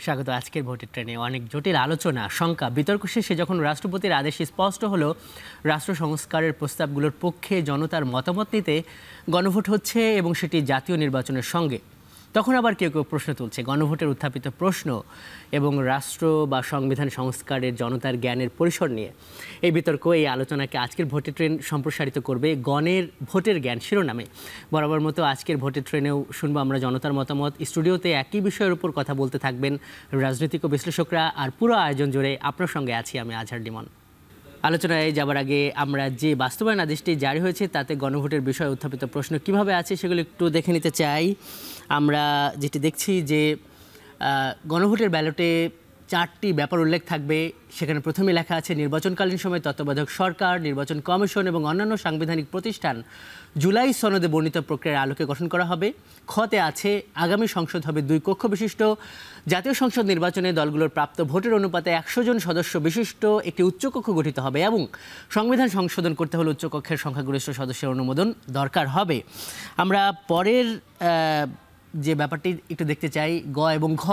স্বাগত আজকের ভোটের ট্রেনে। অনেক জটিল আলোচনা, শঙ্কা, বিতর্ক শেষে যখন রাষ্ট্রপতির আদেশে স্পষ্ট হলো রাষ্ট্র সংস্কারের প্রস্তাবগুলোর পক্ষে জনতার মতামত নিতে গণভোট হচ্ছে এবং সেটি জাতীয় নির্বাচনের সঙ্গে, তখন আবার কেউ কেউ প্রশ্ন তুলছে গণভোটের উত্থাপিত প্রশ্ন এবং রাষ্ট্র বা সংবিধান সংস্কারের জনতার জ্ঞানের পরিসর নিয়ে। এই বিতর্ক, এই আলোচনাকে আজকের ভোটের ট্রেন সম্প্রসারিত করবে গণের ভোটের জ্ঞান শিরোনামে। বরাবর মতো আজকের ভোটের ট্রেনেও শুনবো আমরা জনতার মতামত। স্টুডিওতে একই বিষয়ের উপর কথা বলতে থাকবেন রাজনৈতিক ও বিশ্লেষকরা, আর পুরো আয়োজন জুড়ে আপনার সঙ্গে আছি আমি আজহার লিমন। আলোচনায় যাবার আগে আমরা যে বাস্তবায়ন আদেশটি জারি হয়েছে তাতে গণভোটের বিষয়ে উত্থাপিত প্রশ্ন কিভাবে আছে সেগুলো একটু দেখে নিতে চাই। আমরা যেটি দেখছি যে গণভোটের ব্যালটে 4টি ব্যাপার উল্লেখ থাকবে। সেখানে প্রথমে লেখা আছে নির্বাচনকালীন সময় তত্ত্বাবধায়ক সরকার, নির্বাচন কমিশন এবং অন্যান্য সাংবিধানিক প্রতিষ্ঠান জুলাই সনদে বর্ণিত প্রক্রিয়ার আলোকে গঠন করা হবে। খতে আছে আগামী সংসদ হবে 2 কক্ষ বিশিষ্ট। জাতীয় সংসদ নির্বাচনে দলগুলোর প্রাপ্ত ভোটের অনুপাতে 100 জন সদস্য বিশিষ্ট একটি উচ্চকক্ষ গঠিত হবে এবং সংবিধান সংশোধন করতে হলে উচ্চকক্ষের সংখ্যাগরিষ্ঠ সদস্যের অনুমোদন দরকার হবে। আমরা পরের যে ব্যাপারটি একটু দেখতে চাই, গ এবং ঘ।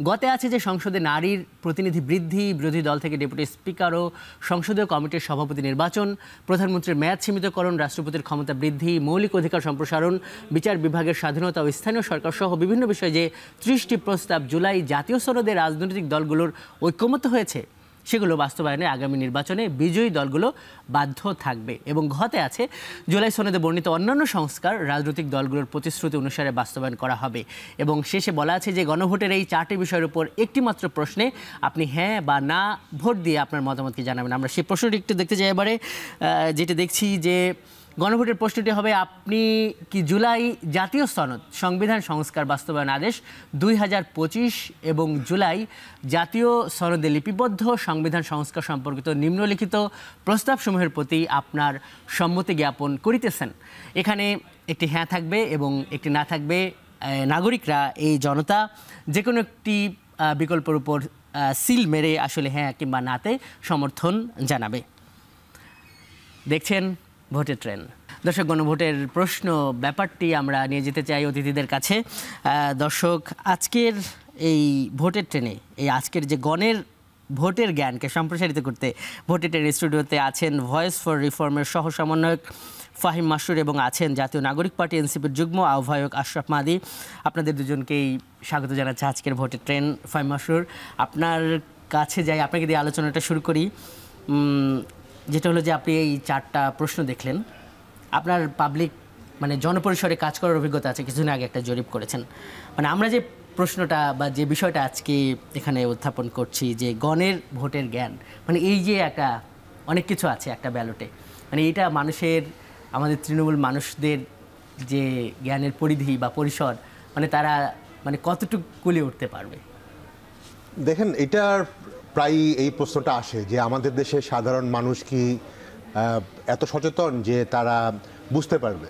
গতে আছে যে সংসদে নারীর প্রতিনিধি বৃদ্ধি, বিরোধী দল থেকে ডেপুটি স্পিকার ও সংসদীয় কমিটির সভাপতি নির্বাচন, প্রধানমন্ত্রীর মেয়াদ সীমিতকরণ, রাষ্ট্রপতির ক্ষমতা বৃদ্ধি, মৌলিক অধিকার সম্প্রসারণ, বিচার বিভাগের স্বাধীনতা ও স্থানীয় সরকার সহ বিভিন্ন বিষয়ে যে 30টি প্রস্তাব জুলাই জাতীয় সনদে রাজনৈতিক দলগুলোর ঐকমত্য হয়েছে সেগুলো বাস্তবায়নে আগামী নির্বাচনে বিজয়ী দলগুলো বাধ্য থাকবে। এবং ঘতে আছে জুলাই সনদে বর্ণিত অন্যান্য সংস্কার রাজনৈতিক দলগুলোর প্রতিশ্রুতি অনুসারে বাস্তবায়ন করা হবে। এবং শেষে বলা আছে যে গণভোটের এই 4টি বিষয়ের উপর একটি মাত্র প্রশ্নে আপনি হ্যাঁ বা না ভোট দিয়ে আপনার মতামতকে জানাবেন। আমরা সেই প্রশ্নটি একটু দেখতে চাই এবারে, যেটা দেখছি যে গণভোটের প্রশ্নটি হবে, আপনি কি জুলাই জাতীয় সনদ সংবিধান সংস্কার বাস্তবায়ন আদেশ 2025 এবং জুলাই জাতীয় সনদে লিপিবদ্ধ সংবিধান সংস্কার সম্পর্কিত নিম্নলিখিত প্রস্তাবসমূহের প্রতি আপনার সম্মতি জ্ঞাপন করিতেছেন? এখানে একটি হ্যাঁ থাকবে এবং একটি না থাকবে। নাগরিকরা, এই জনতা যে কোনো একটি বিকল্পের উপর সিল মেরে আসলে হ্যাঁ কিংবা নাতে সমর্থন জানাবে। দেখছেন ভোটের ট্রেন। দর্শক, গণভোটের প্রশ্ন ব্যাপারটি আমরা নিয়ে যেতে চাই অতিথিদের কাছে। দর্শক, আজকের এই ভোটের ট্রেনে, এই আজকের যে গণের ভোটের জ্ঞানকে সম্প্রসারিত করতে ভোটের ট্রেন স্টুডিওতে আছেন ভয়েস ফর রিফর্মের সহ সমন্বয়ক ফাহিম মাসুর এবং আছেন জাতীয় নাগরিক পার্টি এনসিপির যুগ্ম আহ্বায়ক আশরাফ মাদি। আপনাদের দুজনকেই স্বাগত জানাচ্ছি আজকের ভোটের ট্রেন। ফাহিম মাসুর, আপনার কাছে যাই, আপনাকে দিয়ে আলোচনাটা শুরু করি। যেটা হলো যে আপনি এই 4টা প্রশ্ন দেখলেন, আপনার পাবলিক মানে জনপরিসরে কাজ করার অভিজ্ঞতা আছে, কিছুদিন আগে একটা জরিপ করেছেন। মানে আমরা যে প্রশ্নটা বা যে বিষয়টা আজকে এখানে উত্থাপন করছি যে গণের ভোটের জ্ঞান, মানে এই যে একটা অনেক কিছু আছে একটা ব্যালটে, মানে এটা মানুষের, আমাদের তৃণমূল মানুষদের যে জ্ঞানের পরিধি বা পরিসর, মানে তারা মানে কতটুকু কুলিয়ে উঠতে পারবে? দেখেন, এটার প্রায় এই প্রশ্নটা আসে যে আমাদের দেশের সাধারণ মানুষ কি এত সচেতন যে তারা বুঝতে পারবে?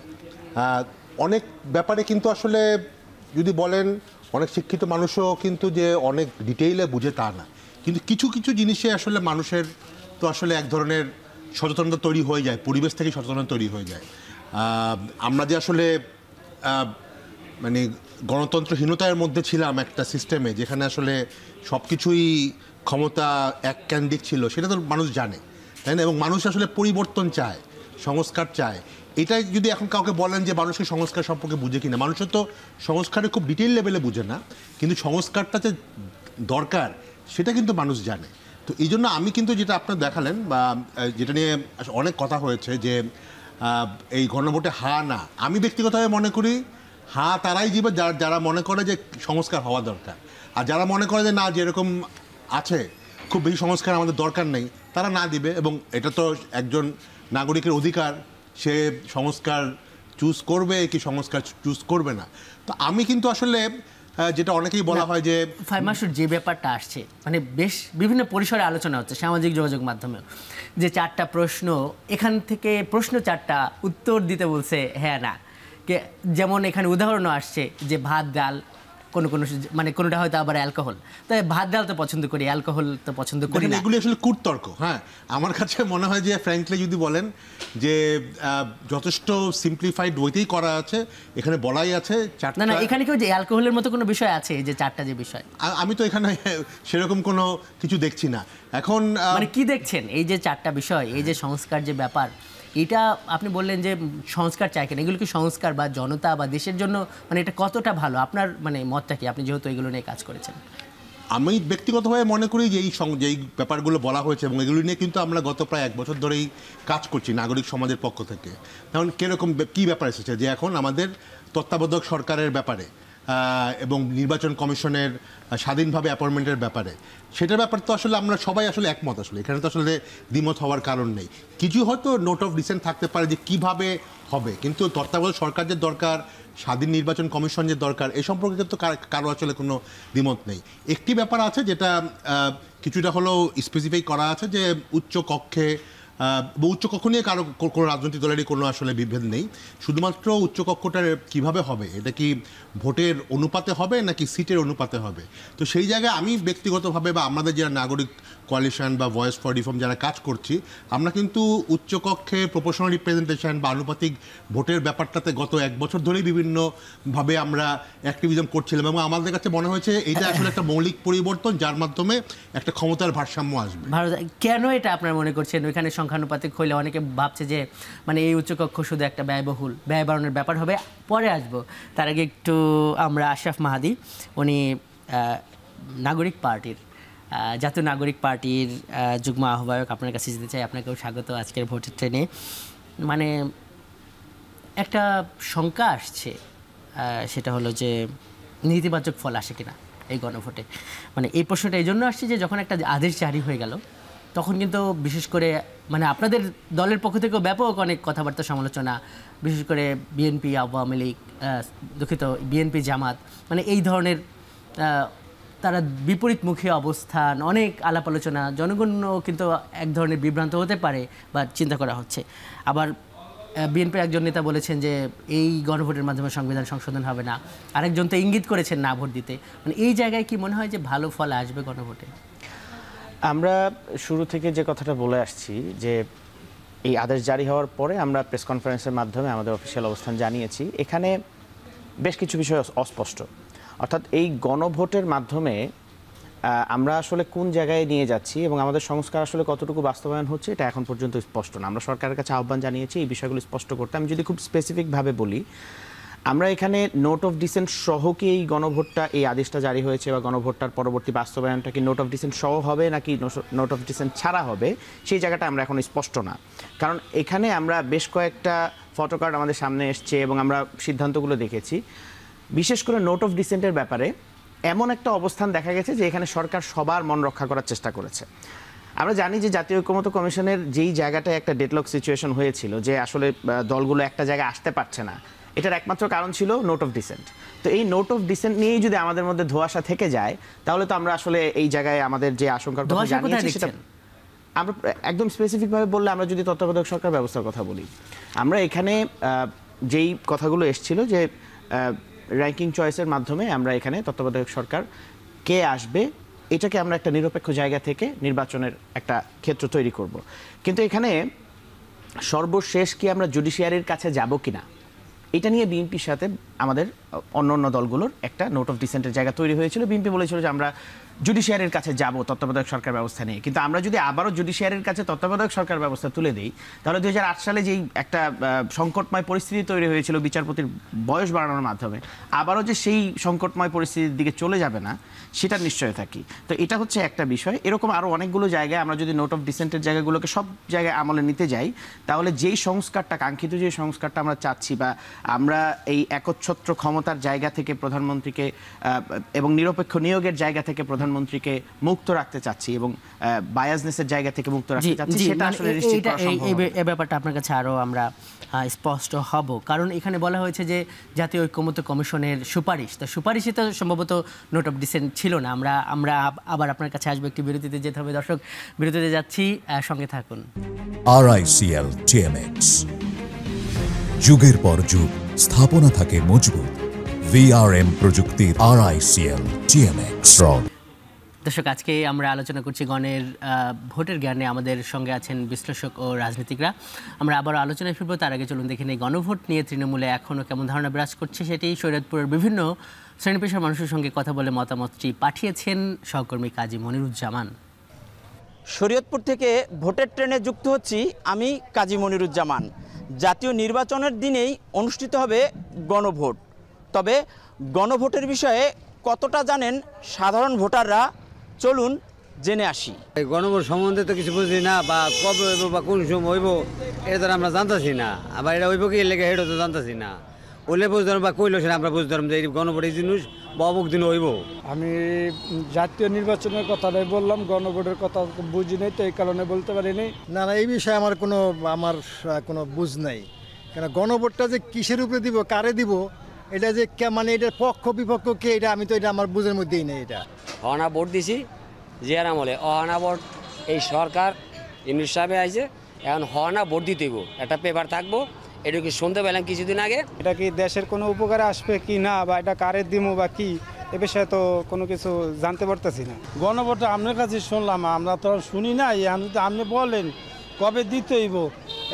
অনেক ব্যাপারে কিন্তু আসলে যদি বলেন অনেক শিক্ষিত মানুষও কিন্তু যে অনেক ডিটেইলে বুঝে তা না, কিন্তু কিছু কিছু জিনিসে আসলে মানুষের তো আসলে এক ধরনের সচেতনতা তৈরি হয়ে যায়, পরিবেশ থেকে সচেতনতা তৈরি হয়ে যায়। আমরা যে আসলে মানে গণতন্ত্রহীনতার মধ্যে ছিলাম একটা সিস্টেমে, যেখানে আসলে সব কিছুই ক্ষমতা এককেন্দ্রিক ছিল, সেটা তো মানুষ জানে, তাই না? এবং মানুষ আসলে পরিবর্তন চায়, সংস্কার চায়। এটাই যদি এখন কাউকে বলেন যে মানুষকে সংস্কার সম্পর্কে বুঝে কিনা, মানুষের তো সংস্কারে খুব ডিটেইল লেভেলে বুঝে না, কিন্তু সংস্কারটা যে দরকার সেটা কিন্তু মানুষ জানে। তো এই জন্য আমি কিন্তু যেটা আপনার দেখালেন বা যেটা নিয়ে অনেক কথা হয়েছে যে এই গণভোটে হা না, আমি ব্যক্তিগতভাবে মনে করি হা তারাই দিবে যারা মনে করে যে সংস্কার হওয়া দরকার, আর যারা মনে করে যে না, যেরকম আছে খুব বেশি সংস্কার আমাদের দরকার নেই, তারা না দিবে। এবং এটা তো একজন নাগরিকের অধিকার, সে সংস্কার চুজ করবে কি সংস্কার চুজ করবে না। তো আমি কিন্তু আসলে যেটা অনেকেই বলা হয় যে ফাইমাসুর যে ব্যাপারটা আসছে, মানে বেশ বিভিন্ন পরিসরে আলোচনা হচ্ছে সামাজিক যোগাযোগ মাধ্যমে, যে 4টা প্রশ্ন, এখান থেকে প্রশ্ন 4টা উত্তর দিতে বলছে হ্যাঁ না। যেমন এখানে উদাহরণও আসছে যে ভাত ডাল কোনো মানে কোনোটা হয়তো আবার অ্যালকোহল, তাই ভাত ডাল তো পছন্দ করি, অ্যালকোহল তো পছন্দ করি না। এগুলি আসলে কূটতর্ক। হ্যাঁ, আমার কাছে মনে হয় যে ফ্র্যাঙ্কলি যদি বলেন যে যথেষ্ট সিম্পলিফাইড ওয়েতেই করা আছে, এখানে বলাই আছে চারটা। না এখানে কেউ যে অ্যালকোহলের মতো কোনো বিষয় আছে, যে চারটা যে বিষয়, আমি তো এখানে সেরকম কোনো কিছু দেখছি না এখন। মানে কি দেখছেন এই যে চারটা বিষয়, এই যে সংস্কার যে ব্যাপার, এটা আপনি বললেন যে সংস্কার চাই কেন, এগুলো কি সংস্কার বা জনতা বা দেশের জন্য মানে এটা কতটা ভালো, আপনার মানে মতটা কি, আপনি যেহেতু এগুলো নিয়ে কাজ করেছেন? আমি ব্যক্তিগতভাবে মনে করি যে যেই ব্যাপারগুলো বলা হয়েছে এবং এগুলো নিয়ে কিন্তু আমরা গত প্রায় 1 বছর ধরেই কাজ করছি নাগরিক সমাজের পক্ষ থেকে। কারণ কীরকম কী ব্যাপার এসেছে যে এখন আমাদের তত্ত্বাবধায়ক সরকারের ব্যাপারে এবং নির্বাচন কমিশনের স্বাধীনভাবে অ্যাপয়েন্টমেন্টের ব্যাপারে, সেটার ব্যাপার তো আসলে আমরা সবাই আসলে একমত। আসলে এখানে তো আসলে দ্বিমত হওয়ার কারণ নেই। কিছু হয়তো নোট অফ ডিসেন্ট থাকতে পারে যে কিভাবে হবে, কিন্তু তত্ত্বাবধায়ক সরকার যে দরকার, স্বাধীন নির্বাচন কমিশন যে দরকার, এই সম্পর্কে তো কারো আসলে কোনো দ্বিমত নেই। একটি ব্যাপার আছে যেটা কিছুটা হলেও স্পেসিফাই করা আছে যে উচ্চ কক্ষে উচ্চকক্ষ নিয়ে কারো কোনো রাজনৈতিক দলেরই কোনো আসলে বিভেদ নেই। শুধুমাত্র উচ্চকক্ষটা কিভাবে হবে, এটা কি ভোটের অনুপাতে হবে নাকি সিটের অনুপাতে হবে? তো সেই জায়গায় আমি ব্যক্তিগতভাবে বা আমাদের যারা নাগরিক কোয়ালিশন বা ভয়েস ফর রিফর্ম যারা কাজ করছি, আমরা কিন্তু উচ্চকক্ষে প্রপোর্শনাল রিপ্রেজেন্টেশন বা আনুপাতিক ভোটের ব্যাপারটাতে গত 1 বছর ধরেই বিভিন্নভাবে আমরা অ্যাক্টিভিজম করছিলাম এবং আমাদের কাছে মনে হয়েছে এইটা আসলে একটা মৌলিক পরিবর্তন যার মাধ্যমে একটা ক্ষমতার ভারসাম্য আসবে। কেন এটা আপনারা মনে করছেন ওইখানে সংখ্যানুপাতিক হইলে অনেকে ভাবছে যে মানে এই উচ্চকক্ষ শুধু একটা ব্যয়বহুল, ব্যয় বাড়ানোর ব্যাপার হবে, পরে আসবো। তার আগে একটু আমরা আশরাফ মাহাদি, উনি নাগরিক পার্টির জাতীয় নাগরিক পার্টির যুগ্ম আহ্বায়ক, আপনার কাছে যেতে চাই। আপনাকেও স্বাগত আজকের ভোটের ট্রেনে। মানে একটা শঙ্কা আসছে, সেটা হলো যে নেতিবাচক ফল আসে কিনা এই গণভোটে। মানে এই প্রশ্নটা এই জন্য আসছে যে যখন একটা আদেশ জারি হয়ে গেল তখন কিন্তু বিশেষ করে মানে আপনাদের দলের পক্ষ থেকেও ব্যাপক অনেক কথাবার্তা সমালোচনা, বিশেষ করে বিএনপি, আওয়ামী লীগ, দুঃখিত বিএনপি, জামাত, মানে এই ধরনের তারা বিপরীতমুখী অবস্থান, অনেক আলাপ আলোচনা, জনগণও কিন্তু এক ধরনের বিভ্রান্ত হতে পারে বা চিন্তা করা হচ্ছে। আবার বিএনপির একজন নেতা বলেছেন যে এই গণভোটের মাধ্যমে সংবিধান সংশোধন হবে না, আরেকজন তো ইঙ্গিত করেছেন না ভোট দিতে। মানে এই জায়গায় কি মনে হয় যে ভালো ফল আসবে গণভোটে? আমরা শুরু থেকে যে কথাটা বলে আসছি যে এই আদেশ জারি হওয়ার পরে আমরা প্রেস কনফারেন্সের মাধ্যমে আমাদের অফিসিয়াল অবস্থান জানিয়েছি। এখানে বেশ কিছু বিষয় অস্পষ্ট, অর্থাৎ এই গণভোটের মাধ্যমে আমরা আসলে কোন জায়গায় নিয়ে যাচ্ছি এবং আমাদের সংস্কার আসলে কতটুকু বাস্তবায়ন হচ্ছে এটা এখন পর্যন্ত স্পষ্ট না। আমরা সরকারের কাছে আহ্বান জানিয়েছি এই বিষয়গুলো স্পষ্ট করতে। আমি যদি খুব স্পেসিফিকভাবে বলি, আমরা এখানে নোট অফ ডিসেন্ট সহ কি এই গণভোটটা, এই আদেশটা জারি হয়েছে বা গণভোটটার পরবর্তী বাস্তবায়নটা কি নোট অফ ডিসেন্ট সহ হবে নাকি নোট অফ ডিসেন্ট ছাড়া হবে, সেই জায়গাটা আমরা এখন স্পষ্ট না। কারণ এখানে আমরা বেশ কয়েকটা ফটোকার্ড আমাদের সামনে এসছে এবং আমরা সিদ্ধান্তগুলো দেখেছি। বিশেষ করে নোট অফ ডিসেন্টের ব্যাপারে এমন একটা অবস্থান দেখা গেছে যে এখানে সরকার সবার মন রক্ষা করার চেষ্টা করেছে। আমরা জানি যে জাতীয় ঐকমত্য কমিশনের যেই জায়গাটায় একটা ডেডলক সিচুয়েশন হয়েছিল, যে আসলে দলগুলো একটা জায়গায় আসতে পারছে না, এটার একমাত্র কারণ ছিল নোট অফ ডিসেন্ট। তো এই নোট অফ ডিসেন্ট নিয়েই যদি আমাদের মধ্যে ধোঁয়াশা থেকে যায়, তাহলে তো আমরা আসলে এই জায়গায় আমাদের যে আশঙ্কার কথা জানিয়েছি সেটা আমরা একদম স্পেসিফিকভাবে বললে, আমরা যদি তত্ত্বাবধায়ক সরকার ব্যবস্থার কথা বলি, আমরা এখানে যেই কথাগুলো এসেছিল যে র্যাঙ্কিং চয়েসের মাধ্যমে আমরা এখানে তত্ত্বাবধায়ক সরকার কে আসবে এটাকে আমরা একটা নিরপেক্ষ জায়গা থেকে নির্বাচনের একটা ক্ষেত্র তৈরি করব। কিন্তু এখানে সর্বশেষ কি আমরা জুডিশিয়ারির কাছে যাব কিনা, এটা নিয়ে বিএনপির সাথে আমাদের অন্য দলগুলোর একটা নোট অফ ডিসেন্টের জায়গা তৈরি হয়েছিল। বিএনপি বলেছিল যে আমরা জুডিশিয়ারির কাছে যাব তত্ত্বাবধায়ক সরকার ব্যবস্থা নিয়ে। কিন্তু আমরা যদি আবারও জুডিশিয়ারির কাছে তত্ত্বাবধায়ক সরকার ব্যবস্থা তুলে দিই, তাহলে 2008 সালে যেই একটা সংকটময় পরিস্থিতি তৈরি হয়েছিল বিচারপতির বয়স বাড়ানোর মাধ্যমে, আবারও যে সেই সংকটময় পরিস্থিতির দিকে চলে যাবে না সেটার নিশ্চয় থাকি। তো এটা হচ্ছে একটা বিষয়। এরকম আরও অনেকগুলো জায়গায় আমরা যদি নোট অফ ডিসেন্টের জায়গাগুলোকে সব জায়গায় আমলে নিতে যাই, তাহলে যেই সংস্কারটা, কাঙ্ক্ষিত যে সংস্কারটা আমরা চাচ্ছি, বা আমরা এই একচ্ছত্র ক্ষমতার জায়গা থেকে প্রধানমন্ত্রীকে এবং নিরপেক্ষ নিয়োগের জায়গা থেকে প্রধানমন্ত্রীকে মুক্ত রাখতে চাচ্ছি এবং বায়াসনেসের জায়গা থেকে মুক্ত রাখতে চাচ্ছি, সেটা আসলে নিশ্চিত করা সম্ভব হবে। এই ব্যাপারটা আপনার কাছে আরও আমরা স্পষ্ট হব, কারণ এখানে বলা হয়েছে যে জাতীয় ঐকমত্য কমিশনের সুপারিশ, তো সুপারিশে তো সম্ভবত নোট অফ ডিসেন্ট ছিল না। আমরা আবার আপনার কাছে আসবো, একটি বিরতিতে যেতে হবে। দর্শক, বিরতিতে যাচ্ছি, সঙ্গে থাকুন। RICL TMX, যুগের পর যুগ স্থাপনা থাকে মজবুত, VRM প্রযুক্তির RICL TMX Road। দর্শক, আজকে আমরা আলোচনা করছি গণের ভোটের জ্ঞানে। আমাদের সঙ্গে আছেন বিশ্লেষক ও রাজনীতিকরা। আমরা আবার আলোচনায় ফিরবো, তার আগে চলুন দেখে নেই গণভোট নিয়ে তৃণমূলে এখনও কেমন ধারণা বিরাজ করছে সেটি। শরীয়তপুরের বিভিন্ন শ্রেণী পেশার মানুষের সঙ্গে কথা বলে মতামতটি পাঠিয়েছেন সহকর্মী কাজী মনিরুজ্জামান। শরীয়তপুর থেকে ভোটের ট্রেনে যুক্ত হচ্ছি আমি কাজী মনিরুজ্জামান। জাতীয় নির্বাচনের দিনেই অনুষ্ঠিত হবে গণভোট। তবে গণভোটের বিষয়ে কতটা জানেন সাধারণ ভোটাররা, চলুন জেনে আসি। গণভোট সম্বন্ধে তো কিছু বুঝি না, বা কবে হইব বা কোন সময় হইব এটা তো আমরা জানতেছি না। আবার এটা হইব কি লেগে এটা তো জানতেছি না। ওইলে বুঝতাম বা কইলো সেটা আমরা বুঝতাম যে এই গণভোট এই জিনিস বা অমুক দিন হইব। আমি জাতীয় নির্বাচনের কথাটাই বললাম, গণভোটের কথা বুঝি নেই, তো এই কারণে বলতে পারিনি। না, এই বিষয়ে আমার কোনো বুঝ নাই। কেন গণভোটটা যে কিসের উপরে দিব, কারে দিব, এটা যে মানে এটার পক্ষ বিপক্ষ কে, এটা আমি তো এটা আমার বুঝের মধ্যেই নেই। এটা অহনা ভোট দিছি জিয়ার আমলে, অহনা ভোট এই সরকার ইউনুস সাহেবে আইছে, এখন হনা ভোট দিতেইব। একটা পেপার থাকবো, এটা কি শুনতে পেলাম কিছুদিন আগে। এটা কি দেশের কোনো উপকারে আসবে কি না, বা এটা কারে দিব বা কি, এ বিষয়ে তো কোনো কিছু জানতে পারতেছি না। গণভোটটা আপনার কাছে শুনলাম, আমরা তো শুনি না। আপনি বলেন কবে দিতে হইব,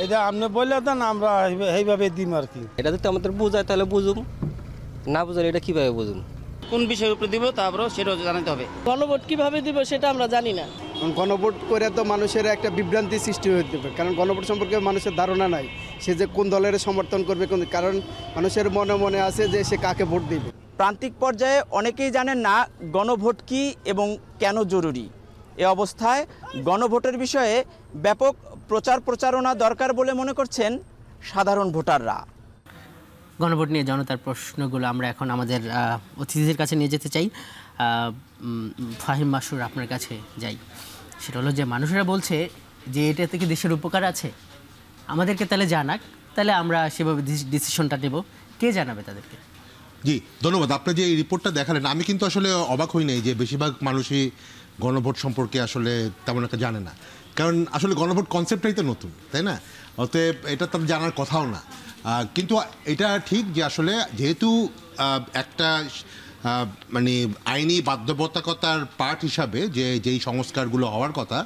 এটা আপনি বললে দেন, আমরা এইভাবে দিম আর কি। এটা যদি আমাদের বোঝায় তাহলে বুঝুম, না বুঝালে এটা কীভাবে বুঝুম, কোন বিষয়ের উপরে দিব তারপরেও সেটাও জানাতে হবে। গণভোট কিভাবে দিব সেটা আমরা জানি না। গণভোট করে তো মানুষের একটা বিভ্রান্তি সৃষ্টি হয়ে যাবে, কারণ গণভোট সম্পর্কে মানুষের ধারণা নাই, সে যে কোন দলের সমর্থন করবে, কারণ মানুষের মনে মনে আছে যে সে কাকে ভোট দিবে। প্রান্তিক পর্যায়ে অনেকেই জানেন না গণভোট কী এবং কেন জরুরি। এ অবস্থায় গণভোটের বিষয়ে ব্যাপক প্রচারণা দরকার বলে মনে করছেন সাধারণ ভোটাররা। গণভোট নিয়ে জনতার প্রশ্নগুলো আমরা এখন আমাদের অতিথিদের কাছে নিয়ে যেতে চাই। ফাহিম মাসুর, আপনার কাছে যাই। সেটা হলো যে মানুষেরা বলছে যে এটা থেকে দেশের উপকার আছে, আমাদেরকে তাহলে জানাক, তাহলে আমরা সেভাবে ডিসিশনটা নেব। কে জানাবে তাদেরকে? জি, ধন্যবাদ। আপনি যে এই রিপোর্টটা দেখালেন, আমি কিন্তু আসলে অবাক হই নাই যে বেশিরভাগ মানুষই গণভোট সম্পর্কে আসলে তেমন একটা জানে না। কারণ আসলে গণভোট কনসেপ্টটাই তো নতুন, তাই না? অতএব এটা তার জানার কথাও না। কিন্তু এটা ঠিক যে আসলে যেহেতু একটা মানে আইনি বাধ্যবাধকতার পার্ট হিসাবে যেই সংস্কারগুলো হওয়ার কথা,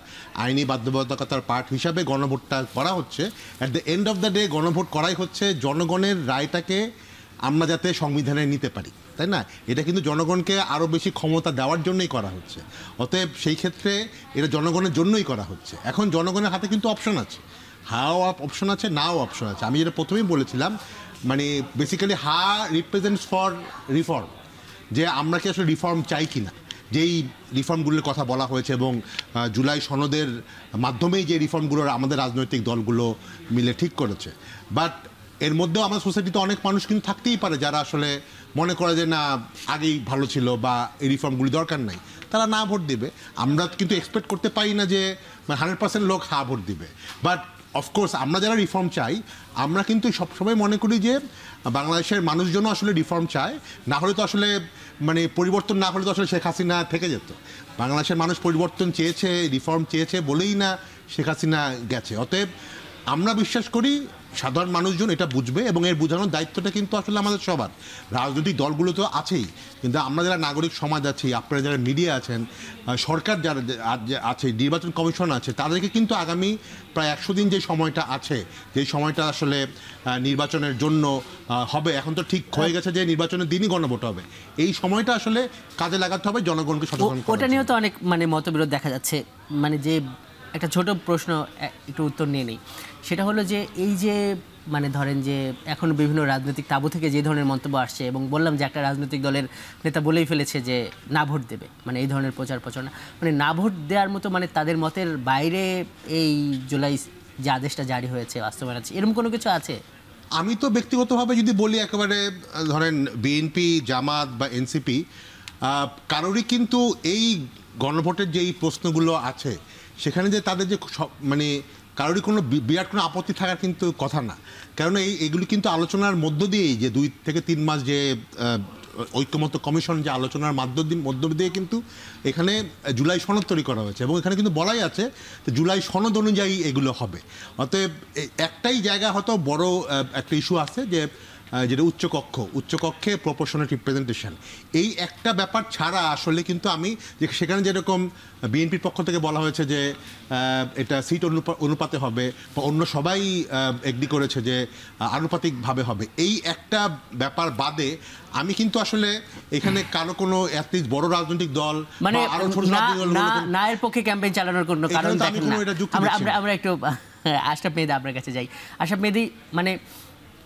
আইনি বাধ্যবাধকতার পার্ট হিসাবে গণভোটটা করা হচ্ছে, at the end of the day গণভোট করাই হচ্ছে জনগণের রায়টাকে আমরা যাতে সংবিধানে নিতে পারি, তাই না? এটা কিন্তু জনগণকে আরও বেশি ক্ষমতা দেওয়ার জন্যই করা হচ্ছে। অতএব সেই ক্ষেত্রে এটা জনগণের জন্যই করা হচ্ছে। এখন জনগণের হাতে কিন্তু অপশন আছে, হাও অপশন আছে, নাও অপশন আছে। আমি যেটা প্রথমেই বলেছিলাম, মানে বেসিক্যালি হা রিপ্রেজেন্টস ফর রিফর্ম, যে আমরা কি আসলে রিফর্ম চাই কি না, যেই রিফর্মগুলোর কথা বলা হয়েছে এবং জুলাই সনদের মাধ্যমেই যে রিফর্মগুলোর আমাদের রাজনৈতিক দলগুলো মিলে ঠিক করেছে। বাট এর মধ্যেও আমাদের সোসাইটিতে অনেক মানুষ কিন্তু থাকতেই পারে যারা আসলে মনে করে যে না, আগেই ভালো ছিল বা এই রিফর্মগুলি দরকার নাই, তারা না ভোট দেবে। আমরা কিন্তু এক্সপেক্ট করতে পারি না যে 100% লোক হা ভোট দিবে। বাট অফকোর্স আমরা যারা রিফর্ম চাই, আমরা কিন্তু সবসময় মনে করি যে বাংলাদেশের মানুষজনও আসলে রিফর্ম চায়। না হলে তো আসলে মানে পরিবর্তন না হলে তো আসলে শেখ হাসিনা থেকে যেত। বাংলাদেশের মানুষ পরিবর্তন চেয়েছে, রিফর্ম চেয়েছে বলেই না শেখ হাসিনা গেছে। অতএব আমরা বিশ্বাস করি সাধারণ মানুষজন এটা বুঝবে, এবং এর বোঝানোর দায়িত্বটা কিন্তু আসলে আমাদের সবার। রাজনৈতিক দলগুলো তো আছেই, কিন্তু আমরা যারা নাগরিক সমাজ আছি, আপনারা যারা মিডিয়া আছেন, সরকার যারা আছে, নির্বাচন কমিশন আছে, তাদেরকে কিন্তু আগামী প্রায় 100 দিন যে সময়টা আছে, যেই সময়টা আসলে নির্বাচনের জন্য হবে, এখন তো ঠিক হয়ে গেছে যে নির্বাচনের দিনই গণভোট হবে, এই সময়টা আসলে কাজে লাগাতে হবে, জনগণকে সচেতন করা। ওটা নিয়েও তো অনেক মতবিরোধ দেখা যাচ্ছে। মানে যে একটা ছোট প্রশ্ন, একটু উত্তর নিয়ে নেই। সেটা হলো যে এই যে ধরেন যে এখন বিভিন্ন রাজনৈতিক তাবু থেকে যে ধরনের মন্তব্য আসছে, এবং বললাম যে একটা রাজনৈতিক দলের নেতা বলেই ফেলেছে যে না ভোট দেবে, এই ধরনের প্রচারণা, না ভোট দেওয়ার মতো তাদের মতের বাইরে এই জুলাই যে আদেশটা জারি হয়েছে বাস্তবায়ন আছে, এরকম কোনো কিছু আছে? আমি তো ব্যক্তিগতভাবে যদি বলি, একেবারে ধরেন বিএনপি, জামাত বা এনসিপি, কারোরই কিন্তু এই গণভোটের যেই প্রশ্নগুলো আছে সেখানে যে তাদের যে কারোরই কোনো বিরাট কোনো আপত্তি থাকার কিন্তু কথা না। কেননা এইগুলি কিন্তু আলোচনার মধ্য দিয়েই, যে 2 থেকে 3 মাস যে ঐক্যমত্য কমিশন যে আলোচনার মধ্য দিয়ে কিন্তু এখানে জুলাই সনদ তৈরি করা হয়েছে, এবং এখানে কিন্তু বলাই আছে যে জুলাই সনদ অনুযায়ী এগুলো হবে। অতএব একটাই জায়গা হয়তো বড় একটা ইস্যু আছে, যে যেটা উচ্চকক্ষে প্রপোর্শনাল রিপ্রেজেন্টেশন, এই একটা ব্যাপার ছাড়া আসলে কিন্তু আমি সেখানে যেরকম বিএনপির পক্ষ থেকে বলা হয়েছে যে এটা সিট অনুপাতে হবে, বা অন্য সবাই এগ্রি করেছে যে আনুপাতিকভাবে হবে, এই একটা ব্যাপার বাদে আমি কিন্তু আসলে এখানে কারো কোনো অ্যাটলিস্ট বড় রাজনৈতিক দল মানে আরো ছোট না এর পক্ষে ক্যাম্পেইন চালানোর কোনো কারণ দেখেন না। আমরা একটু আশরাফ মেহেদী আপনার কাছে যাই। আশরাফ মেহেদী, মানে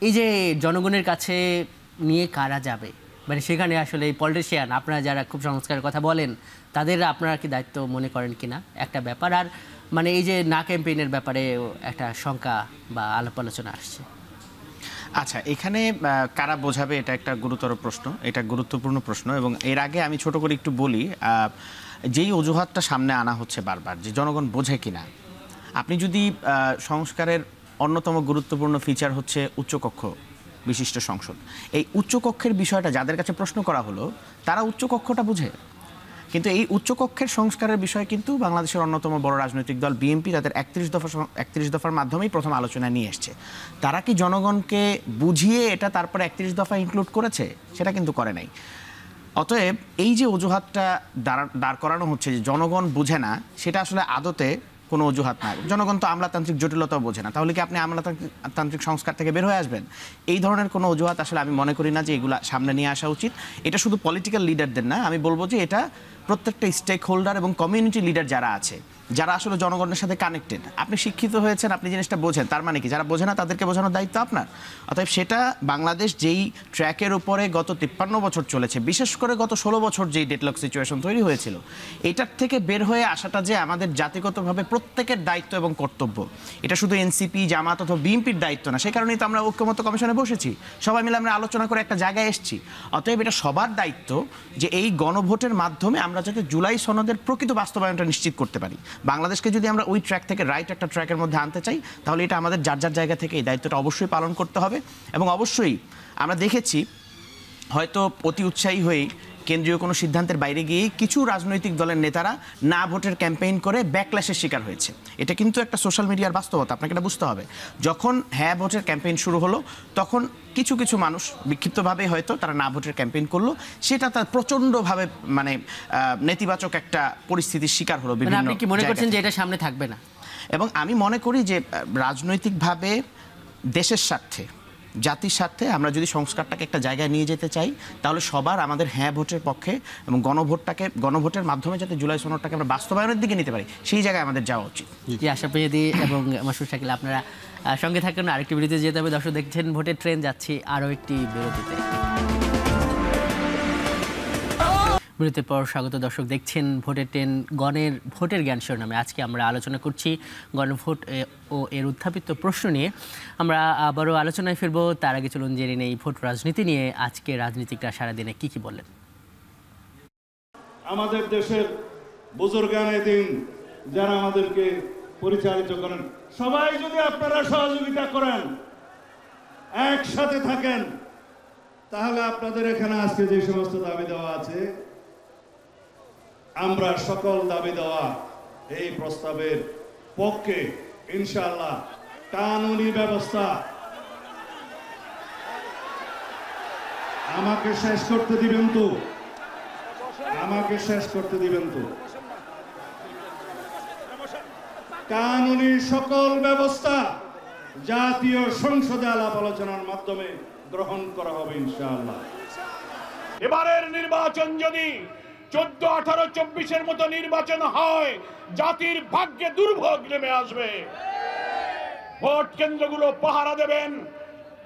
এই যে জনগণের কাছে নিয়ে কারা যাবে, মানে সেখানে আসলে পলিটিশিয়ান আপনারা যারা খুব সংস্কারের কথা বলেন তাদের আপনারা কি দায়িত্ব মনে করেন কিনা একটা ব্যাপার, আর মানে এই যে না ক্যাম্পেইনের ব্যাপারে একটা শঙ্কা বা আলাপ আলোচনা আসছে। আচ্ছা, এখানে কারা বোঝাবে এটা একটা গুরুতর প্রশ্ন, এটা গুরুত্বপূর্ণ প্রশ্ন। এবং এর আগে আমি ছোট করে একটু বলি, যেই অজুহাতটা সামনে আনা হচ্ছে বারবার যে জনগণ বোঝে কিনা, আপনি যদি সংস্কারের অন্যতম গুরুত্বপূর্ণ ফিচার হচ্ছে উচ্চকক্ষ বিশিষ্ট সংসদ, এই উচ্চকক্ষের বিষয়টা যাদের কাছে প্রশ্ন করা হলো তারা উচ্চকক্ষটা বুঝে, কিন্তু এই উচ্চকক্ষের সংস্কারের বিষয় কিন্তু বাংলাদেশের অন্যতম বড় রাজনৈতিক দল বিএনপি তাদের 31 দফার মাধ্যমেই প্রথম আলোচনায় নিয়ে এসছে। তারা কি জনগণকে বুঝিয়ে এটা তারপরে 31 দফা ইনক্লুড করেছে? সেটা কিন্তু করে নাই। অতএব এই যে অজুহাতটা দাঁড় করানো হচ্ছে যে জনগণ বুঝে না, সেটা আসলে আদতে কোনো অজুহাত না। জনগণ তো আমলাতান্ত্রিক জটিলতাও বোঝে না, তাহলে কি আপনি আমলাতান্ত্রিক সংস্কার থেকে বের হয়ে আসবেন? এই ধরনের কোনো অজুহাত আসলে আমি মনে করি না যে এগুলা সামনে নিয়ে আসা উচিত। এটা শুধু পলিটিক্যাল লিডারদের না, আমি বলবো যে এটা প্রত্যেকটা স্টেক হোল্ডার এবং কমিউনিটি লিডার যারা আছে, যারা আসলে জনগণের সাথে কানেক্টেড। আপনি শিক্ষিত হয়েছেন, আপনি জিনিসটা বোঝেন, তার মানে কি যারা বোঝে না তাদেরকে বোঝানোর দায়িত্ব আপনার। অতএব সেটা বাংলাদেশ যেই ট্র্যাকের উপরে গত 53 বছর চলেছে, বিশেষ করে গত 16 বছর যেই ডেডলক সিচুয়েশন তৈরি হয়েছিল, এটার থেকে বের হয়ে আসাটা যে আমাদের জাতিগতভাবে প্রত্যেকের দায়িত্ব এবং কর্তব্য। এটা শুধু এনসিপি, জামাত অথবা বিএনপির দায়িত্ব না, সেই কারণেই তো আমরা ঐক্যমত্য কমিশনে বসেছি, সবাই মিলে আমরা আলোচনা করে একটা জায়গায় এসেছি। অতএব এটা সবার দায়িত্ব যে এই গণভোটের মাধ্যমে আমরা যাতে জুলাই সনদের প্রকৃত বাস্তবায়নটা নিশ্চিত করতে পারি। বাংলাদেশকে যদি আমরা ওই ট্র্যাক থেকে রাইট একটা ট্র্যাকের মধ্যে আনতে চাই, তাহলে এটা আমাদের যার যার জায়গা থেকে এই দায়িত্বটা অবশ্যই পালন করতে হবে। এবং অবশ্যই আমরা দেখেছি হয়তো অতি উৎসাহী হয়ে কেন্দ্রীয় কোনো সিদ্ধান্তের বাইরে গিয়ে কিছু রাজনৈতিক দলের নেতারা না ভোটের ক্যাম্পেইন করে ব্যাকল্যাশের শিকার হয়েছে। এটা কিন্তু একটা সোশ্যাল মিডিয়ার বাস্তবতা, আপনাকে এটা বুঝতে হবে। যখন হ্যাঁ ভোটের ক্যাম্পেইন শুরু হলো, তখন কিছু কিছু মানুষ বিক্ষিপ্তভাবে হয়তো তারা না ভোটের ক্যাম্পেইন করলো, সেটা তার প্রচণ্ডভাবে মানে নেতিবাচক একটা পরিস্থিতির শিকার হলো। আপনি কি মনে করছেন যে এটা সামনে থাকবে না? এবং আমি মনে করি যে রাজনৈতিকভাবে দেশের স্বার্থে, জাতির স্বার্থে আমরা যদি সংস্কারটাকে একটা জায়গায় নিয়ে যেতে চাই, তাহলে সবার আমাদের হ্যাঁ ভোটের পক্ষে এবং গণভোটের মাধ্যমে যাতে জুলাই সনদটাকে আমরা বাস্তবায়নের দিকে নিতে পারি, সেই জায়গায় আমাদের যাওয়া উচিত। আশরাফ মেহেদী এবং মাসুদ শাকিল, আপনারা সঙ্গে থাকুন, আরেকটি বিরতিতে যেতে হবে। দর্শক দেখছেন ভোটের ট্রেন, যাচ্ছি আরও একটি বিরতিতে। বিরতির পর স্বাগত। দর্শক দেখছেন ভোটের ট্রেন, গণের ভোটের জ্ঞান শিরোনামে। আজকে আমরা আলোচনা করছি গণভোট ও এর উত্থাপিত প্রশ্ন নিয়ে। আমরা আবারও আলোচনায় ফিরবো, তার আগে চলুন জেনে নেই ভোট রাজনীতি নিয়ে আজকে রাজনীতিকরা সারাদিনে কি বললেন। আমাদের দেশের বুজুর্গানে দিন যারা আমাদেরকে পরিচালিত করেন, সবাই যদি আপনারা সহযোগিতা করেন, একসাথে থাকেন, তাহলে আপনাদের এখানে আজকে যে সমস্ত দাবি দেওয়া আছে, আমরা সকল দাবি দেওয়া এই প্রস্তাবের পক্ষে ইনশাআল্লাহ। কানুনি ব্যবস্থা আমাকে শেষ করতে দিবেন তো, কানুনি সকল ব্যবস্থা জাতীয় সংসদে আলাপ আলোচনার মাধ্যমে গ্রহণ করা হবে ইনশাআল্লাহ। এবারের নির্বাচন যদি 14, 18, 24-এর মতো নির্বাচন হয়, জাতির ভাগ্যে দুর্ভোগ নেমে আসবে। ভোট কেন্দ্রগুলো পাহারা দেবেন,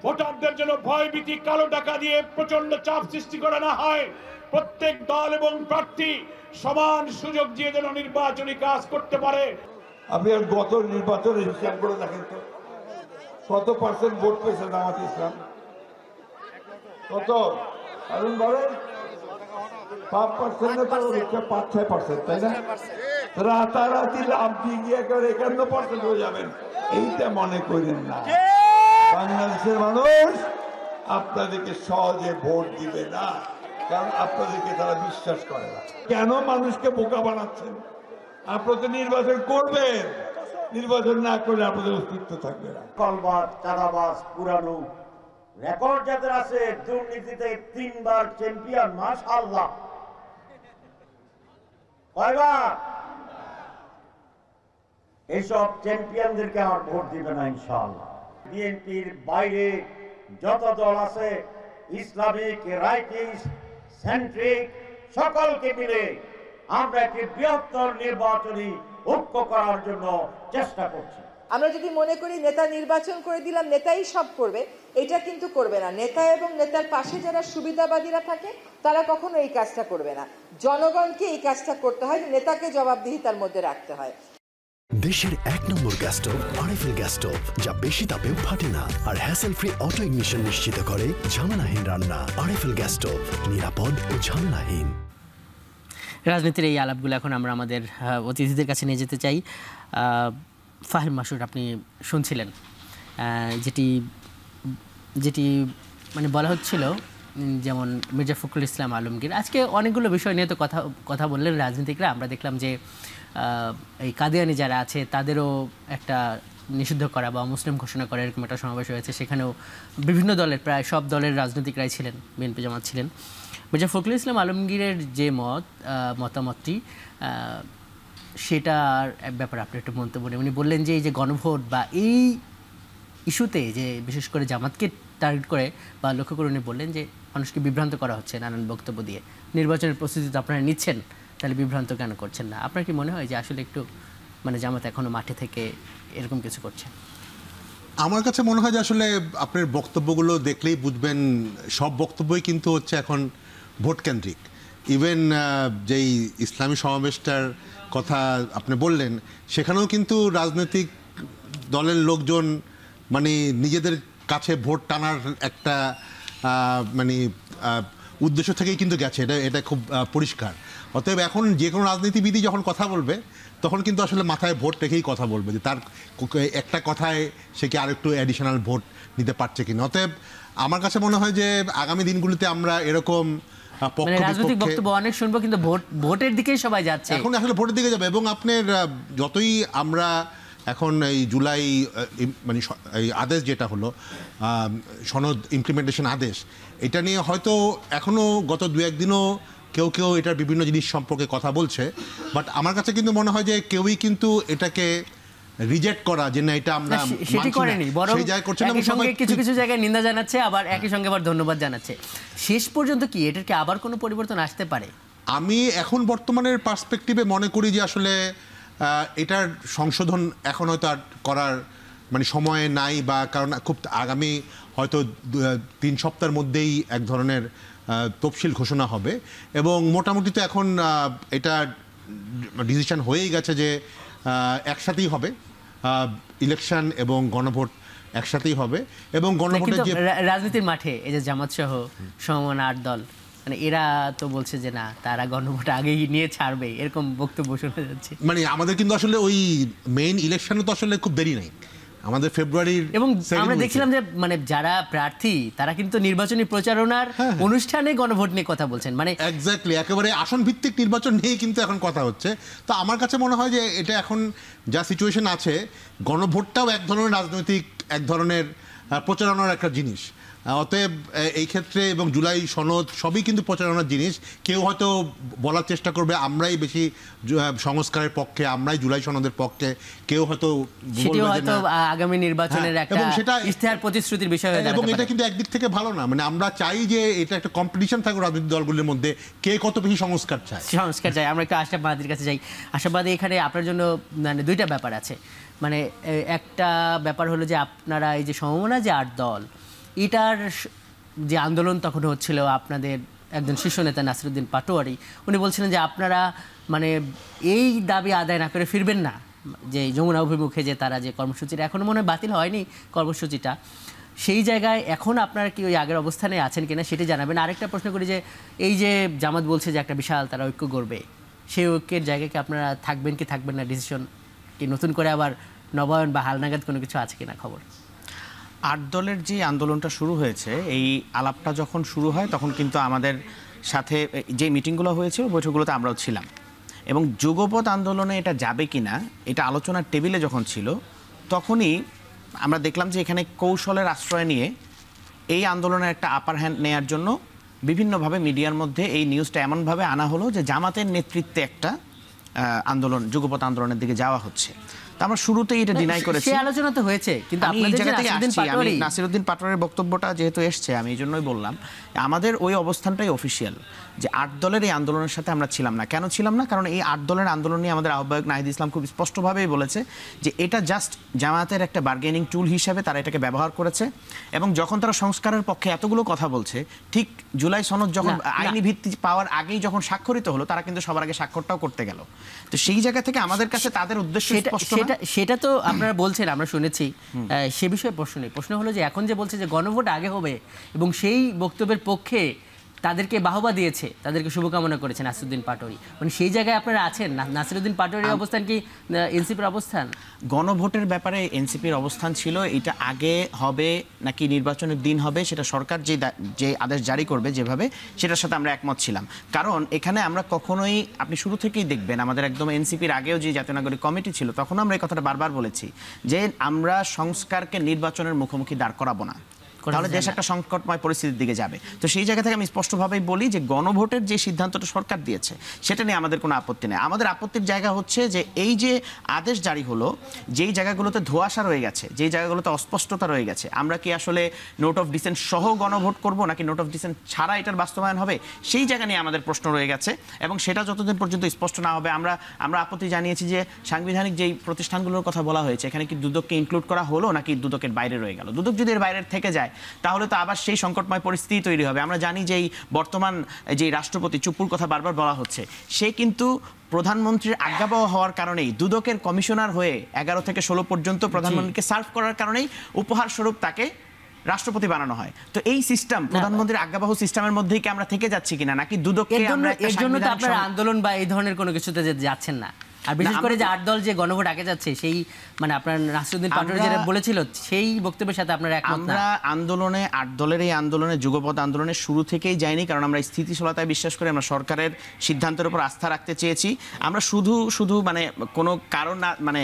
ভোটারদের জন্য ভয়ভীতি, কালো টাকা দিয়ে প্রচন্ড চাপ সৃষ্টি করা না হয়। প্রত্যেক দল এবং প্রার্থী সমান সুযোগ দিয়ে যেন নির্বাচনী কাজ করতে পারে। আপনি গত নির্বাচনের হিসাব করে দেখেন তো, কত পার্সেন্ট ভোট পেয়েছে জামাত ইসলাম? কত? কারণ বলেন 5% তো 5-6%, তাই না? রাতারাতি লাভ দিয়ে গিয়ে একেবারে 51% হয়ে যাবেন, এইটা মনে করেন না। বাংলাদেশের মানুষ আপনাদেরকে সহজে ভোট দিবে না, কারণ আপনাদেরকে তারা বিশ্বাস করে না। কেন মানুষকে বোকা বানাচ্ছেন? আপনারা তো নির্বাচন করবেন, নির্বাচন না করলে আপনাদের অস্তিত্ব থাকবে না। কলবাদ, চাঁদাবাজ, পুরানো রেকর্ড যাদের আছে দুর্নীতিতে 3 বার চ্যাম্পিয়ন, মাশাআল্লাহ। কয়বার? এইসব চ্যাম্পিয়নদেরকে আমার ভোট দিবে না ইনশাআল্লাহ। বিএনপির বাইরে যত দল আছে, ইসলামিক, রাইটিস্ট, সেন্ট্রিক, সকলকে মিলে আমরা একটি বৃহত্তর নির্বাচনী ঐক্য করার জন্য চেষ্টা করছি। আমরা যদি মনে করি নেতা নির্বাচন করে দিলাম, নেতাই সব করবে, এটা কিন্তু করবে না। নেতা এবং নেতার পাশে যারা সুবিধাবাদীরা থাকে তারা কখনো এই কাজটা করবে না। জনগণকে এই কাজটা করতে হয়, নেতাকে জবাবদিহিতার মধ্যে রাখতে হয়। দেশের 1 নম্বর gas stove RFL gas stove, যা বেশি তাপেও ফাটে না আর হ্যাসেল ফ্রি অটো ইগনিশন নিশ্চিত করে ঝামেলাহীন রান্না। আরএফএল গ্যাস স্টোভ, নিরাপদ ও ঝামেলাহীন। রাজনীতির এই আলাপগুলো এখন আমরা আমাদের অতিথিদের কাছে নিয়ে যেতে চাই। ফাহিম মাসুদ, আপনি শুনছিলেন যেটি মানে বলা হচ্ছিল, যেমন মির্জা ফখরুল ইসলাম আলমগীর আজকে অনেকগুলো বিষয় নিয়ে তো কথা বললেন রাজনীতিকরা। আমরা দেখলাম যে এই কাদিয়ানি যারা আছে তাদেরও একটা নিষিদ্ধ করা বা মুসলিম ঘোষণা করা এরকম একটা সমাবেশ হয়েছে। সেখানেও বিভিন্ন দলের, প্রায় সব দলের রাজনীতিকরাই ছিলেন, বিএনপি জামাত ছিলেন। মির্জা ফখরুল ইসলাম আলমগীরের যে মতামতটি, সেটার ব্যাপারে আপনি একটু মন্তব্য নেই। উনি বললেন যে এই যে গণভোট বা এই ইস্যুতে যে বিশেষ করে জামাতকে টার্গেট করে বা লক্ষ্য করে উনি বললেন যে মানুষকে বিভ্রান্ত করা হচ্ছে নানান বক্তব্য দিয়ে। নির্বাচনের প্রস্তুতি তো আপনারা নিচ্ছেন, তাহলে বিভ্রান্ত কেন করছেন না? আপনার কি মনে হয় যে আসলে একটু মানে জামাত এখনও মাঠে থেকে এরকম কিছু করছে? আমার কাছে মনে হয় যে আসলে আপনার বক্তব্যগুলো দেখলেই বুঝবেন সব বক্তব্যই কিন্তু হচ্ছে এখন ভোট কেন্দ্রিক। ইভেন যেই ইসলামী সমাবেশটার কথা আপনি বললেন, সেখানেও কিন্তু রাজনৈতিক দলের লোকজন মানে নিজেদের কাছে ভোট টানার একটা মানে উদ্দেশ্য থেকেই কিন্তু গেছে। এটা খুব পরিষ্কার। অতএব এখন যে কোনো রাজনীতিবিদই যখন কথা বলবে তখন কিন্তু আসলে মাথায় ভোট রেখেই কথা বলবে, যে তার একটা কথায় সে কি আরেকটু অ্যাডিশনাল ভোট নিতে পারছে কিনা। অতএব আমার কাছে মনে হয় যে আগামী দিনগুলিতে আমরা এরকম রাজনৈতিক বক্তব্য অনেক শুনবো, কিন্তু ভোটের দিকেই সবাই যাচ্ছে। এখন আসলে ভোটের দিকে যাবে। এবং আপনার যতই আমরা এখন এই জুলাই মানে এই আদেশ যেটা হলো সনদ ইমপ্লিমেন্টেশন আদেশ, এটা নিয়ে হয়তো এখনও গত 2-1 দিনও কেউ এটার বিভিন্ন জিনিস সম্পর্কে কথা বলছে। বাট আমার কাছে কিন্তু মনে হয় যে কেউই কিন্তু এটাকে রিজেক্ট করা যে না এটা আমরা সেটি করেনি, বরং একই সঙ্গে কিছু জায়গায় নিন্দা জানাচ্ছে, আবার একই সঙ্গে আবার ধন্যবাদ জানাচ্ছে। শেষ পর্যন্ত কি এটার কি আবার কোনো পরিবর্তন আসতে পারে? আমি এখন বর্তমানের পার্সপেক্টিভে মনে করি যে আসলে এটার সংশোধন এখন হয়তো আর করার মানে সময় নাই, বা কারণ খুব আগামী হয়তো 3 সপ্তাহের মধ্যেই এক ধরনের তফসিল ঘোষণা হবে। এবং মোটামুটি তো এখন এটা ডিসিশন হয়েই গেছে যে একসাথেই হবে ইলেকশন এবং গণভোট একসাথেই হবে। এবং গণভোটের যে রাজনীতির মাঠে এই যে জামাত সহ সমমনা 8 দল, মানে এরা তো বলছে যে না, তারা গণভোট আগেই নিয়ে ছাড়বে, এরকম বক্তব্য শোনা যাচ্ছে। মানে আমাদের কিন্তু আসলে ওই মেইন ইলেকশনে তো আসলে খুব দেরি নাই, আমাদের ফেব্রুয়ারির। এবং আমরা দেখছিলাম যে মানে যারা প্রার্থী তারা কিন্তু নির্বাচনী প্রচারণার অনুষ্ঠানে গণভোট নিয়ে কথা বলছেন, মানে এক্স্যাক্টলি একেবারে আসন ভিত্তিক নির্বাচন নিয়েই কিন্তু এখন কথা হচ্ছে। তো আমার কাছে মনে হয় যে এটা এখন যা সিচুয়েশন আছে, গণভোটটাও এক ধরনের রাজনৈতিক এক ধরনের প্রচারণার একটা জিনিস। অতএব এই ক্ষেত্রে এবং জুলাই সনদ সবই কিন্তু প্রচারণার জিনিস। কেউ হয়তো বলার চেষ্টা করবে আমরাই বেশি সংস্কারের পক্ষে, আমরাই জুলাই সনদের পক্ষে, কেউ হয়তো আগামী নির্বাচনের একটা ইশতেহার প্রতিশ্রুতির বিষয় হয়ে যাবে। এবং এটা কিন্তু একদিক থেকে ভালো না, মানে আমরা চাই যে এটা একটা কম্পিটিশন থাকুক রাজনৈতিক দলগুলির মধ্যে, কে কত বেশি সংস্কার চায়। আমরা একটু আশরাফ মাহাদির কাছে যাই। আশরাফ মাহাদি, এখানে আপনার জন্য মানে 2টা ব্যাপার আছে। মানে একটা ব্যাপার হলো যে আপনারা এই যে সমমনা যে 8 দল, এটার যে আন্দোলন তখন হচ্ছিল, আপনাদের একজন শীর্ষ নেতা নাসিরুদ্দিন পাটোয়ারি উনি বলছিলেন যে আপনারা মানে এই দাবি আদায় না করে ফিরবেন না, যে যমুনা অভিমুখে যে তারা যে কর্মসূচিটা এখনও মনে হয় বাতিল হয়নি কর্মসূচিটা, সেই জায়গায় এখন আপনারা কি ওই আগের অবস্থানে আছেন কিনা সেটি জানাবেন। আরেকটা প্রশ্ন করি যে এই যে জামাত বলছে যে একটা বিশাল তারা ঐক্য করবে, সেই ঐক্যের জায়গায় কি আপনারা থাকবেন কি থাকবেন না, ডিসিশন কি নতুন করে আবার নবায়ন বা হালনাগাদ কোনো কিছু আছে কিনা খবর? 8 দলের যে আন্দোলনটা শুরু হয়েছে, এই আলাপটা যখন শুরু হয় তখন কিন্তু আমাদের সাথে যে মিটিংগুলো হয়েছিল বৈঠকগুলোতে আমরাও ছিলাম। এবং যুগপৎ আন্দোলনে এটা যাবে কিনা এটা আলোচনার টেবিলে যখন ছিল, তখনই আমরা দেখলাম যে এখানে কৌশলের আশ্রয় নিয়ে এই আন্দোলনের একটা আপার হ্যান্ড নেয়ার জন্য বিভিন্নভাবে মিডিয়ার মধ্যে এই নিউজটা এমনভাবে আনা হলো যে জামাতের নেতৃত্বে একটা আন্দোলন, যুগপৎ আন্দোলনের দিকে যাওয়া হচ্ছে। তো আমরা শুরুতেই এটা ডিনাই করেছি, সেই আলোচনা তো হয়েছে, কিন্তু আপনাদের যে নাসিরউদ্দিন পাটোয়ারির বক্তব্যটা যেহেতু এসছে, আমি এই জন্যই বললাম আমাদের ওই অবস্থানটাই অফিসিয়াল যে 8 দলের এই আন্দোলনের সাথে আমরা ছিলাম না। কেন ছিলাম না? কারণ এই 8 দলের আন্দোলন নিয়ে আমাদের আহ্বায়ক নাহিদ ইসলাম খুব স্পষ্টভাবেই বলেছে যে এটা জাস্ট জামায়াতের একটা বার্গেনিং টুল হিসেবে তারা এটাকে ব্যবহার করেছে, এবং যখন তারা সংস্কারের পক্ষে এতগুলো কথা বলছে, ঠিক জুলাই সনদ যখন আইনি ভিত্তি পাওয়ার আগেই যখন স্বাক্ষরিত হলো, তারা কিন্তু সবার আগে স্বাক্ষরটাও করতে গেল। তো সেই জায়গা থেকে আমাদের কাছে তাদের উদ্দেশ্য স্পষ্ট। সেটা তো আপনারা বলছেন, আমরা শুনেছি, সে বিষয়ে প্রশ্ন নেই। প্রশ্ন হলো যে এখন যে বলছে যে গণভোট আগে হবে, এবং সেই বক্তব্যের পক্ষে তাদেরকে বাহবা দিয়েছে, তাদেরকে শুভকামনা করেছেন নাসিরউদ্দিন পাটোয়ারি, মানে সেই জায়গায় আপনারা আছেন? নাসিরউদ্দিন পাটোয়ারির অবস্থান কি এনসিপির অবস্থান? গণভোটের ব্যাপারে এনসিপির অবস্থান ছিল এটা আগে হবে নাকি নির্বাচনের দিন হবে, সেটা সরকার যে আদেশ জারি করবে যেভাবে, সেটার সাথে আমরা একমত ছিলাম। কারণ এখানে আমরা কখনোই, আপনি শুরু থেকেই দেখবেন আমাদের একদম এনসিপির আগেও যে জাতীয় নাগরিক কমিটি ছিল, তখন আমরা এই কথাটা বারবার বলেছি যে আমরা সংস্কারকে নির্বাচনের মুখোমুখি দাঁড় করাবো না, তাহলে দেশ একটা সংকটময় পরিস্থিতির দিকে যাবে। তো সেই জায়গা থেকে আমি স্পষ্টভাবেই বলি যে গণভোটের যে সিদ্ধান্তটা সরকার দিয়েছে সেটা নিয়ে আমাদের কোনো আপত্তি নেই। আমাদের আপত্তির জায়গা হচ্ছে যে এই যে আদেশ জারি হলো, যেই জায়গাগুলোতে ধোঁয়াশা রয়ে গেছে, যেই জায়গাগুলোতে অস্পষ্টতা রয়ে গেছে, আমরা কি আসলে নোট অফ ডিসেন্ট সহ গণভোট করব নাকি নোট অফ ডিসেন্ট ছাড়া এটার বাস্তবায়ন হবে, সেই জায়গা নিয়ে আমাদের প্রশ্ন রয়ে গেছে, এবং সেটা যতদিন পর্যন্ত স্পষ্ট না হবে আমরা আপত্তি জানিয়েছি যে সাংবিধানিক যেই প্রতিষ্ঠানগুলোর কথা বলা হয়েছে, এখানে কি দুদককে ইনক্লুড করা হলো নাকি দুদকের বাইরে রয়ে গেল। দুদক যদি এর বাইরে থেকে যায় তাহলে তো আবার সেই সংকটময় পরিস্থিতি তৈরি হবে। আমরা জানি যে এই বর্তমান যে রাষ্ট্রপতি চুপুর কথা বারবার বলা হচ্ছে, সে কিন্তু প্রধানমন্ত্রীর আজ্ঞাবহ হওয়ার কারণেই দুদকের কমিশনার হয়ে 11 থেকে 16 পর্যন্ত প্রধানমন্ত্রীকে সার্ভ করার কারণেই উপহার স্বরূপ তাকে রাষ্ট্রপতি বানানো হয়। তো এই সিস্টেম, প্রধানমন্ত্রীর আজ্ঞাবহ সিস্টেমের মধ্যেই কি আমরা থেকে যাচ্ছি কিনা, নাকি দুদককে আমরা এর জন্য তো আপনারা আন্দোলন বা এই ধরনের কোনো কিছুতে যাচ্ছেন না? আর বিশেষ করে যে 8 দল যে গণভোট আগে যাচ্ছে, সেই মানে আপনার নাসিরউদ্দিন পাটোয়ারি যেটা বলেছিল সেই বক্তব্যের সাথে আপনারা একমত না? আমরা আন্দোলনে 8 দলের এই আন্দোলনে, যুগপৎ আন্দোলনের শুরু থেকেই যাইনি, কারণ আমরা স্থিতিশীলতায় বিশ্বাস করি, আমরা সরকারের সিদ্ধান্তের উপর আস্থা রাখতে চেয়েছি। আমরা শুধু মানে কোনো কারণ না, মানে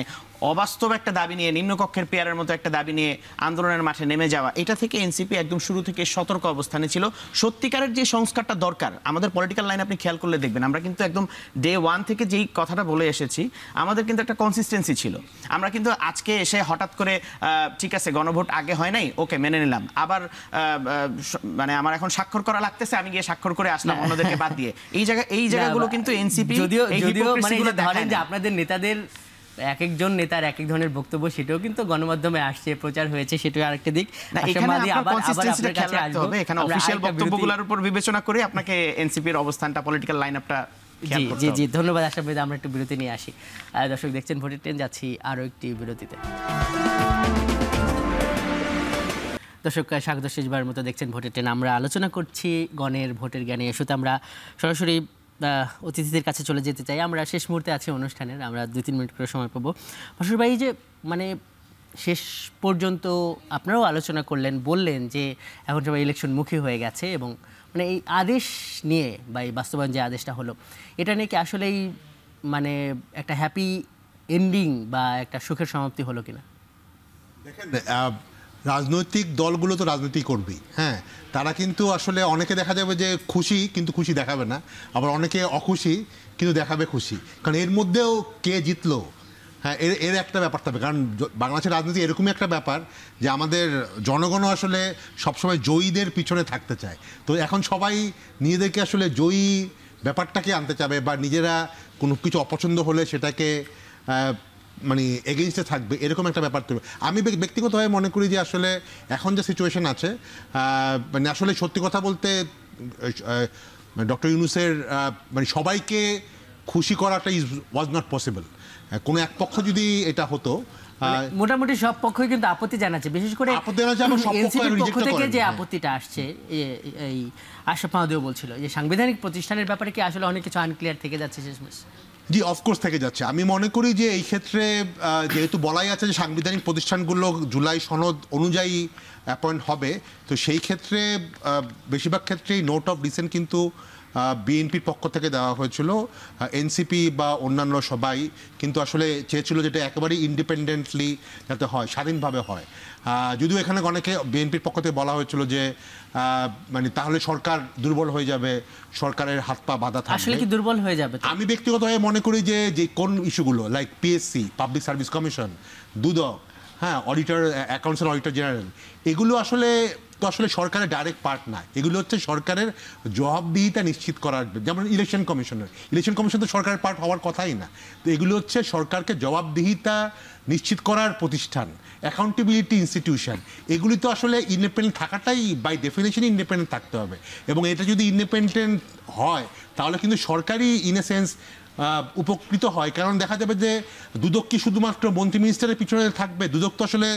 অবাস্তব একটা দাবি নিয়ে, নিম্নকক্ষের পেয়ারের মতো একটা দাবি নিয়ে আন্দোলনের মাঠে নেমে যাওয়া, এটা থেকে এনসিপি একদম শুরু থেকে সতর্ক অবস্থানে ছিল। সত্যিকারের যে সংস্কারটা দরকার আমাদের পলিটিক্যাল লাইন, আপনি খেয়াল করলে দেখবেন আমরা কিন্তু একদম ডে 1 থেকে যেই কথাটা বলে এসেছি, আমাদের কিন্তু একটা কনসিস্টেন্সি ছিল। আমরা কিন্তু আজকে এসে হঠাৎ করে ঠিক আছে গণভোট আগে হয় নাই, ওকে মেনে নিলাম, আবার মানে আমার এখন স্বাক্ষর করা লাগতেছে, আমি গিয়ে স্বাক্ষর করে আসলাম অন্যদেরকে বাদ দিয়ে, এই জায়গাগুলো কিন্তু এনসিপি যদিও মানে ধরেন যে আপনাদের নেতাদের এক একজন নেতার এক এক ধরনের বক্তব্য, সেটাও কিন্তু গণমাধ্যমে আসছে, প্রচার হয়েছে, সেটাও আরেকটা দিক। এখানে অফিশিয়াল বক্তব্যগুলোর উপর বিবেচনা করে আপনাকে এনসিপির অবস্থানটা, পলিটিক্যাল লাইনআপটা। জি ধন্যবাদ আশরাফ ভাই। আমরা একটু বিরতি নিয়ে আসি। দর্শক দেখছেন ভোটের ট্রেন, যাচ্ছি আরও একটি বিরতিতে। দর্শক স্বাগত, শেষবারের মতো দেখছেন ভোটের ট্রেন। আমরা আলোচনা করছি গণের ভোটের জ্ঞানে। এসতে আমরা সরাসরি অতিথিদের কাছে চলে যেতে চাই। আমরা শেষ মুহূর্তে আছি অনুষ্ঠানের, আমরা 2-3 মিনিট করে সময় পাবো। মাসুর ভাই, যে মানে শেষ পর্যন্ত আপনারাও আলোচনা করলেন, বললেন যে এখন সবাই ইলেকশনমুখী হয়ে গেছে, এবং মানে এই আদেশ নিয়ে বা এই বাস্তবায়ন যে আদেশটা হলো, এটা নিয়ে কি আসলেই মানে একটা হ্যাপি এন্ডিং বা একটা সুখের সমাপ্তি হলো কিনা? দেখেন, রাজনৈতিক দলগুলো তো রাজনীতি করবেই, হ্যাঁ, তারা কিন্তু আসলে অনেকে দেখা যাবে যে খুশি কিন্তু খুশি দেখাবে না, আবার অনেকে অখুশি কিন্তু দেখাবে খুশি, কারণ এর মধ্যেও কে জিতলো, হ্যাঁ, এর একটা ব্যাপার থাকবে। কারণ বাংলাদেশের রাজনীতি এরকমই একটা ব্যাপার যে আমাদের জনগণও আসলে সবসময় জয়ীদের পিছনে থাকতে চায়। তো এখন সবাই নিজেদেরকে আসলে জয়ী ব্যাপারটাকে আনতে চাবে, বা নিজেরা কোনো কিছু অপছন্দ হলে সেটাকে মানে এগেইনস্টে থাকবে, এরকম একটা ব্যাপার তৈরি। আমি ব্যক্তিগতভাবে মনে করি যে আসলে এখন যে সিচুয়েশন আছে, মানে আসলে সত্যি কথা বলতে ডক্টর ইউনূসের মানে সবাইকে খুশি করাটা ওয়াজ নট পসিবল। কোনো এক পক্ষ যদি এটা হতো, মোটামুটি সব পক্ষই কিন্তু আপত্তি জানাচ্ছে, বিশেষ করে এনসিপির পক্ষ থেকে যে আপত্তিটা আসছে, এই আশরাফ মাহমুদও বলছিল যে সাংবিধানিক প্রতিষ্ঠানের ব্যাপারে কি আসলে অনেক কিছু আনক্লিয়ার থেকে যাচ্ছে শেষমেশ। জি, অফকোর্স থেকে যাচ্ছে। আমি মনে করি যে এই ক্ষেত্রে যেহেতু বলাই আছে যে সাংবিধানিক প্রতিষ্ঠানগুলো জুলাই সনদ অনুযায়ী অ্যাপয়েন্ট হবে, তো সেই ক্ষেত্রে বেশিরভাগ ক্ষেত্রেই নোট অফ ডিসেন্ট কিন্তু বিএনপির পক্ষ থেকে দেওয়া হয়েছিল, এনসিপি বা অন্যান্য সবাই কিন্তু আসলে চেয়েছিল যেটা একেবারেই ইন্ডিপেন্ডেন্টলি যাতে হয়, স্বাধীনভাবে হয়। যদিও এখানে অনেকে বিএনপির পক্ষ থেকে বলা হয়েছিল যে মানে তাহলে সরকার দুর্বল হয়ে যাবে, সরকারের হাত পা বাঁধা থাকবে। আসলে কি দুর্বল হয়ে যাবে? আমি ব্যক্তিগতভাবে মনে করি যে কোন ইস্যুগুলো like PSC, public service commission, Dudok, হ্যাঁ, auditor, accounts and auditor general, এগুলো আসলে সরকারের ডাইরেক্ট পার্ট না। এগুলো হচ্ছে সরকারের জবাবদিহিতা নিশ্চিত করার, যেমন ইলেকশন কমিশন তো সরকারের পার্ট হওয়ার কথাই না। তো এগুলো হচ্ছে সরকারকে জবাবদিহিতা নিশ্চিত করার প্রতিষ্ঠান, অ্যাকাউন্টেবিলিটি ইনস্টিটিউশন। এগুলি তো আসলে ইন্ডিপেন্ডেন্ট থাকাটাই বাই ডেফিনেশনই ইন্ডিপেন্ডেন্ট থাকতে হবে। এবং এটা যদি ইন্ডিপেন্ডেন্ট হয় তাহলে কিন্তু সরকারই ইন এ সেন্স উপকৃত হয়। কারণ দেখা যাবে যে দুদক কি শুধুমাত্র মন্ত্রী মিনিস্টারের পিছনে থাকবে? দুদক তো আসলে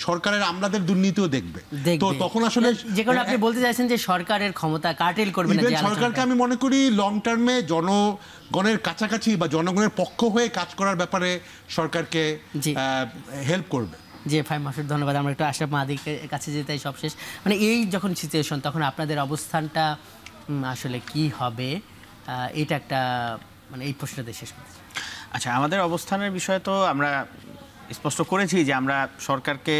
সরকারের আমলাদের দুর্নীতিও দেখবে। তো তখন আসলে যে কারণে আপনি বলতে চাইছেন যে সরকারের ক্ষমতা কার্টেল করবে না। সরকারকে আমি মনে করি লং টার্মে জনগণের কাছাকাছি বা জনগণের পক্ষ হয়ে কাজ করার ব্যাপারে সরকারকে হেল্প করবে। জি, ফাহিম মাসুদ, ধন্যবাদ। আমরা একটু আশরাফ মাহাদির কাছে যেতে সবশেষ, মানে এই যখন সিচুয়েশন তখন আপনাদের অবস্থানটা আসলে কি হবে, এটা একটা মানে এই প্রশ্নটা শেষ করতে। আচ্ছা, আমাদের অবস্থানের বিষয়ে তো আমরা স্পষ্ট করেছি যে আমরা সরকারকে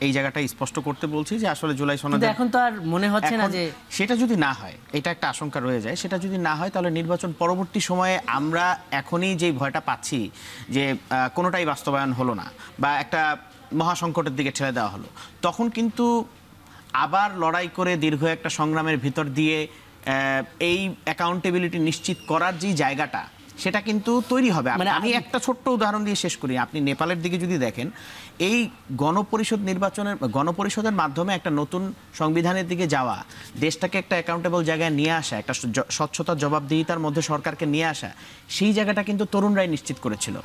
এই জায়গাটা স্পষ্ট করতে বলছি যে আসলে জুলাই সনদে এখন তো আর মনে হচ্ছে না যে সেটা যদি না হয়, এটা একটা আশঙ্কা রয়ে যায়, সেটা যদি না হয় তাহলে নির্বাচন পরবর্তী সময়ে আমরা এখনই যেই ভয়টা পাচ্ছি যে কোনোটাই বাস্তবায়ন হলো না বা একটা মহাসংকটের দিকে ঠেলে দেওয়া হলো, তখন কিন্তু আবার লড়াই করে দীর্ঘ একটা সংগ্রামের ভিতর দিয়ে এই অ্যাকাউন্টেবিলিটি নিশ্চিত করার যে জায়গাটা, সেটা কিন্তু তৈরি হবে। মানে আমি একটা ছোট্ট উদাহরণ দিয়ে শেষ করি। আপনি নেপালের দিকে যদি দেখেন, এই গণপরিষদের মাধ্যমে একটা নতুন সংবিধানের দিকে যাওয়া, দেশটাকে একটা অ্যাকাউন্টেবল জায়গায় নিয়ে আসা, একটা স্বচ্ছতা জবাবদিহিতার মধ্যে সরকারকে নিয়ে আসা, সেই জায়গাটা কিন্তু তরুণরাই নিশ্চিত করেছিল।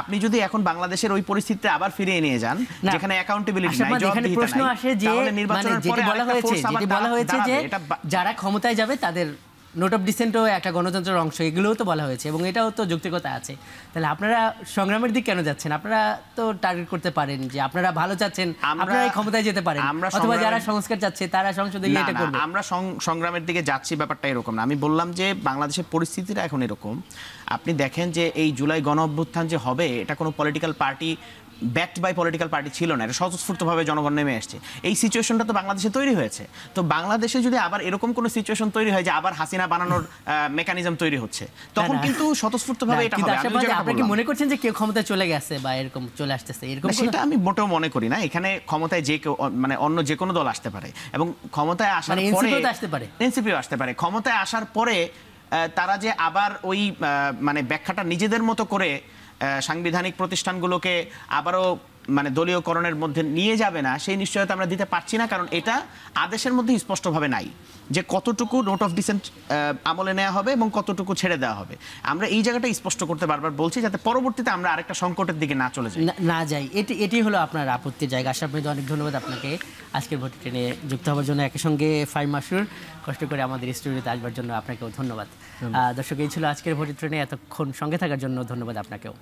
আপনি যদি এখন বাংলাদেশের ওই পরিস্থিতিতে আবার ফিরিয়ে নিয়ে যান যেখানে অ্যাকাউন্টেবিলিটি নাই, জবাবদিহিতা নাই, তাহলে নির্বাচনের পরে বলা হয়েছে যে যারা ক্ষমতায় যাবে তাদের নোট অফ ডিসেন্টও একটা গণতন্ত্রের অংশ, এগুলোও তো বলা হয়েছে এবং এটাও তো যৌক্তিকতা আছে। তাহলে আপনারা সংগ্রামের দিক কেন যাচ্ছেন? আপনারা তো টার্গেট করতে পারেন যে আপনারা ভালো চাচ্ছেন, আপনারা ক্ষমতায় যেতে পারেন, অথবা যারা সংস্কার চাচ্ছে তারা সংসদে গিয়ে এটা করবে। আমরা সংগ্রামের দিকে যাচ্ছি, ব্যাপারটা এরকম না। আমি বললাম যে বাংলাদেশের পরিস্থিতিটা এখন এরকম। আপনি দেখেন যে এই জুলাই গণ অভ্যুত্থান যে হবে, এটা কোনো political party backed by political party ছিল না, এটা স্বতঃস্ফূর্তভাবে জনগণ নেমে আসছে। এই সিচুয়েশনটা তো বাংলাদেশে তৈরি হয়েছে। তো বাংলাদেশে যদি আবার এরকম কোনো সিচুয়েশন তৈরি হয় যে আবার হাসিনা বানানোর মেকানিজম তৈরি হচ্ছে, তখন কিন্তু স্বতঃস্ফূর্তভাবে এটা হবে। আপনি কি মনে করছেন যে কেউ ক্ষমতায় চলে গেছে বা এরকম চলে আসতেছে? এরকম সেটা আমি মোটেও মনে করি না। এখানে ক্ষমতায় যে কেউ, মানে অন্য যে কোনো দল আসতে পারে এবং ক্ষমতায় আসার পরে এনসিপিও আসতে পারে। ক্ষমতায় আসার পরে তারা যে আবার ওই মানে ব্যাখ্যাটা নিজেদের মতো করে সাংবিধানিক প্রতিষ্ঠানগুলোকে আবারও মানে দলীয়করণের মধ্যে নিয়ে যাবে না, সেই নিশ্চয়তা আমরা দিতে পারছি না। কারণ এটা আদেশের মধ্যে স্পষ্টভাবে নাই যে কতটুকু নোট অফ ডিসেন্ট আমলে নেওয়া হবে এবং কতটুকু ছেড়ে দেওয়া হবে। আমরা এই জায়গাটা স্পষ্ট করতে বারবার বলছি যাতে পরবর্তীতে আমরা আরেকটা সংকটের দিকে না যাই। এটি হলো আপনার আপত্তির জায়গা। আশরাফ মাহমুদ, অনেক ধন্যবাদ আপনাকে আজকের ভোট ট্রেনে যুক্ত হওয়ার জন্য। একই সঙ্গে ফাহিম মাসুদ, কষ্ট করে আমাদের স্টুডিওতে আসবার জন্য আপনাকেও ধন্যবাদ। দর্শক, এই ছিল আজকের ভোট ট্রেনে। এতক্ষণ সঙ্গে থাকার জন্য ধন্যবাদ আপনাকেও।